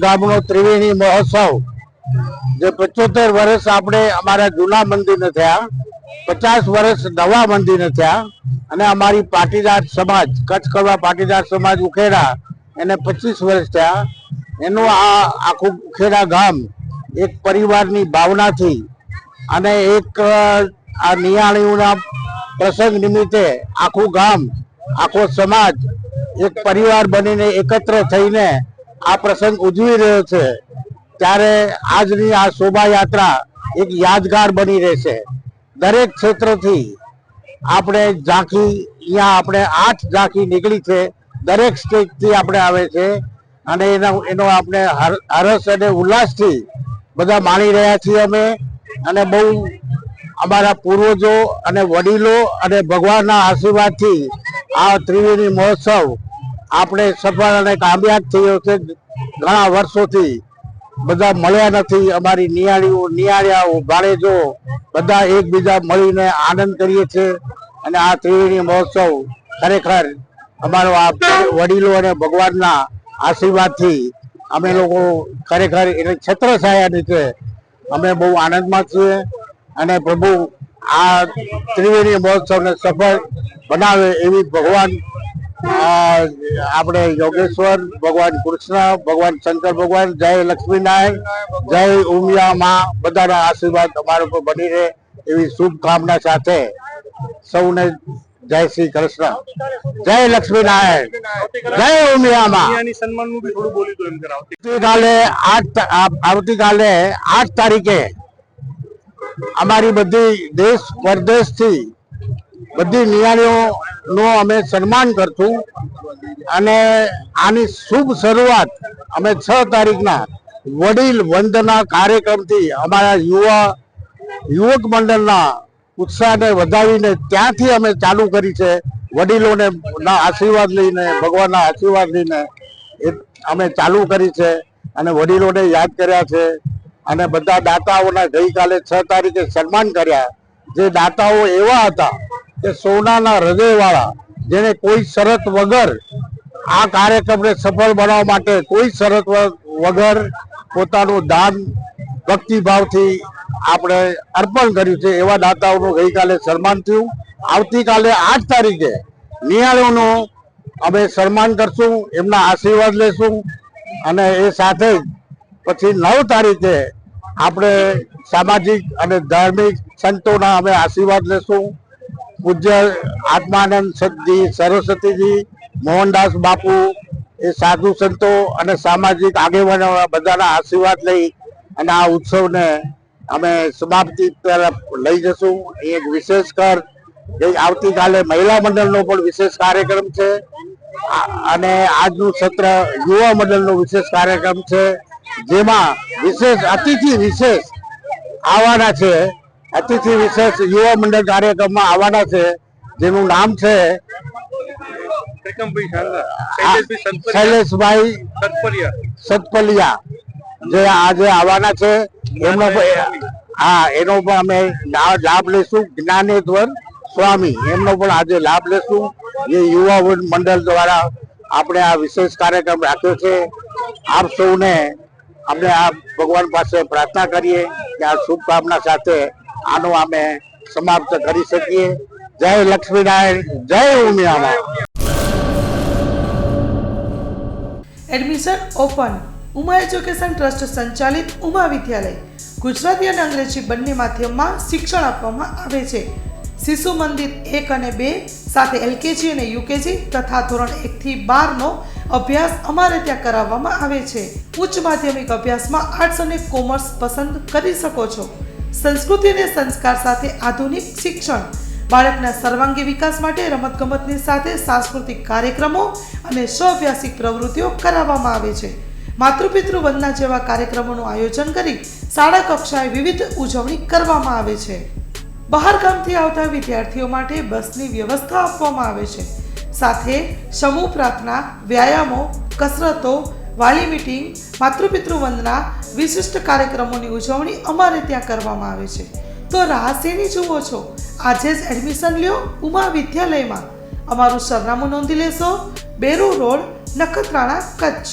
ગામનો ત્રિવેણી મહોત્સવ જે 75 વર્ષ આપણે અમારા જૂના મંદિરને થયા, 50 વર્ષ નવા મંદિરને થયા અને અમારી પાટીદાર સમાજ કચ્છ કડવા પાટીદાર સમાજ ઉખેડા એને 25 વર્ષ થયા. એનું આ આખું ઉખેડા ગામ એક પરિવારની ભાવનાથી અને એક આ નિયાણીઓના પ્રસંગ નિમિત્તે આખું ગામ આખો સમાજ એક પરિવાર બનીને એકત્ર થઈને આ પ્રસંગ ઉજવી રહ્યો છે. ત્યારે આજની આ શોભાયાત્રા એક યાદગાર બની રહેશે. દરેક ક્ષેત્રથી આપણે ઝાંખી, અહીંયા આપણે 8 ઝાંખી નીકળી છે, દરેક સ્ટેટથી આપણે આવે છે અને એનો આપણે હરસ અને ઉલ્લાસથી બધા માણી રહ્યા છીએ અમે. અને બહુ અમારા પૂર્વજો અને વડીલો અને ભગવાનના આશીર્વાદથી આ ત્રિવેણી મહોત્સવ આપણે સફળ અને કામયાબ થયો છે. ઘણા વર્ષોથી બધા મળ્યા નથી. અમારી નિયાળિયાઓ ભાણેજો બધા એકબીજા મળીને આનંદ કરીએ છીએ અને આ ત્રિવેણી મહોત્સવ ખરેખર અમારો આ વડીલો અને ભગવાનના આશીર્વાદથી અમે લોકો ખરેખર એટલે છત્રછાયા નીચે અમે બહુ આનંદમાં છીએ અને પ્રભુ આ ત્રિવેણી મહોત્સવને સફળ બનાવે એવી ભગવાન આપણે યોગેશ્વર ભગવાન, કૃષ્ણ ભગવાન, શંકર ભગવાન, જય લક્ષ્મીનારાયણ, જય ઉમિયા માં બધાના આશીર્વાદ અમારા ઉપર બની રહે એવી શુભકામના સાથે સૌને જય શ્રી કૃષ્ણ, જય લક્ષ્મીનારાયણ, જય ઉમિયા માં. આવતીકાલે 8 તારીખે અમારી બધી દેશ પરદેશથી બધી નિયાણીઓનો અમે સન્માન કરશું અને આની શુભ શરૂઆત અમે 6 તારીખના વડીલ વંદના કાર્યક્રમથી અમારા યુવક મંડળના ઉત્સાહને વધાવીને ત્યાંથી અમે ચાલુ કરી છે. વડીલોને આશીર્વાદ લઈને, ભગવાનના આશીર્વાદ લઈને અમે ચાલુ કરી છે અને વડીલોને યાદ કર્યા છે અને બધા દાતાઓના ગઈકાલે 6 તારીખે સન્માન કર્યા. જે દાતાઓ એવા હતા કે સોનાના હૃદયવાળા, જેને કોઈ શરત વગર આ કાર્યક્રમને સફળ બનાવવા માટે કોઈ શરત વગર પોતાનું દાન ભક્તિભાવથી આપણે અર્પણ કર્યું છે. એવા દાતાઓનું ગઈકાલે સન્માન થયું. આવતીકાલે 8 તારીખે નિયાળીઓનું અમે સન્માન કરશું, એમના આશીર્વાદ લેશું અને એ સાથે જ પછી 9 તારીખે આપણે સામાજિક અને ધાર્મિક સંતોના અમે આશીર્વાદ લેશું. પૂજ્ય આત્માનંદ સતજી, સરસ્વતીજી, મોહનદાસ બાપુ, એ સાધુ સંતો અને સામાજિક આગેવાનો બધાના આશીર્વાદ લઈ અને આ ઉત્સવને અમે સમાપ્તિ તરફ લઈ જશું. એક વિશેષ આવતીકાલે મહિલા મંડળનો પણ વિશેષ કાર્યક્રમ છે અને આજનું સત્ર યુવા મંડળનો વિશેષ કાર્યક્રમ છે, જેમાં અતિથિ વિશેષ આવવાના છે. અતિથિ વિશેષ યુવા મંડળ કાર્યક્રમમાં આવવાના છે, જેનું નામ છે શૈલેષભાઈ સતપલિયા, જે આજે આવવાના છે. એનો પણ અમે લાભ લેશું. જ્ઞાનેશ્વર સ્વામી, એમનો પણ આજે લાભ લેશું. જે યુવા મંડળ દ્વારા આપણે આ વિશેષ કાર્યક્રમ રાખ્યો છે. આપ સૌને આપણે આ ભગવાન પાસે પ્રાર્થના કરીએ કે આ શુભકામના સાથે આનો અમે સમાપ્ત કરી શકીએ. જય લક્ષ્મીનારાયણ, જય ઉમિયામાં. Admission open. Uma education trust સંચાલિત ઉમા વિદ્યાલય ગુજરાતી અને અંગ્રેજી બંને માધ્યમમાં શિક્ષણ આપવામાં આવે છે. શિશુ મંદિર 1 અને 2 સાથે એલકેજી અને યુકેજી તથા ધોરણ 1 થી 12 નો અભ્યાસ અમારે ત્યાં કરાવવામાં આવે છે. ઉચ્ચ માધ્યમિક અભ્યાસમાં આર્ટ્સ અને કોમર્સ પસંદ કરી શકો છો. સંસ્કૃતિ અને સંસ્કાર સાથે આધુનિક શિક્ષણ. બાળકના સર્વાંગી વિકાસ માટે રમતગમતની સાથે સાંસ્કૃતિક કાર્યક્રમો અને સ્વઅભ્યાસિક પ્રવૃત્તિઓ કરાવવામાં આવે છે. માતૃપિતૃ વંદના જેવા કાર્યક્રમોનું આયોજન કરી શાળા કક્ષાએ વિવિધ ઉજવણી કરવામાં આવે છે. બહાર ગામથી આવતા વિદ્યાર્થીઓ માટે બસની વ્યવસ્થા આપવામાં આવે છે. સાથે સમૂહ પ્રાર્થના, વ્યાયામો, કસરતો, વાલી મીટિંગ, માતૃપિતૃ વંદના, વિશિષ્ટ કાર્યક્રમોની ઉજવણી અમારે ત્યાં કરવામાં આવે છે. તો રાહ શેની જુઓ છો? આજે જ એડમિશન લ્યો ઉમા વિદ્યાલયમાં. અમારું સરનામું નોંધી લેશો: બેરુ રોડ, નખત્રાણા, કચ્છ.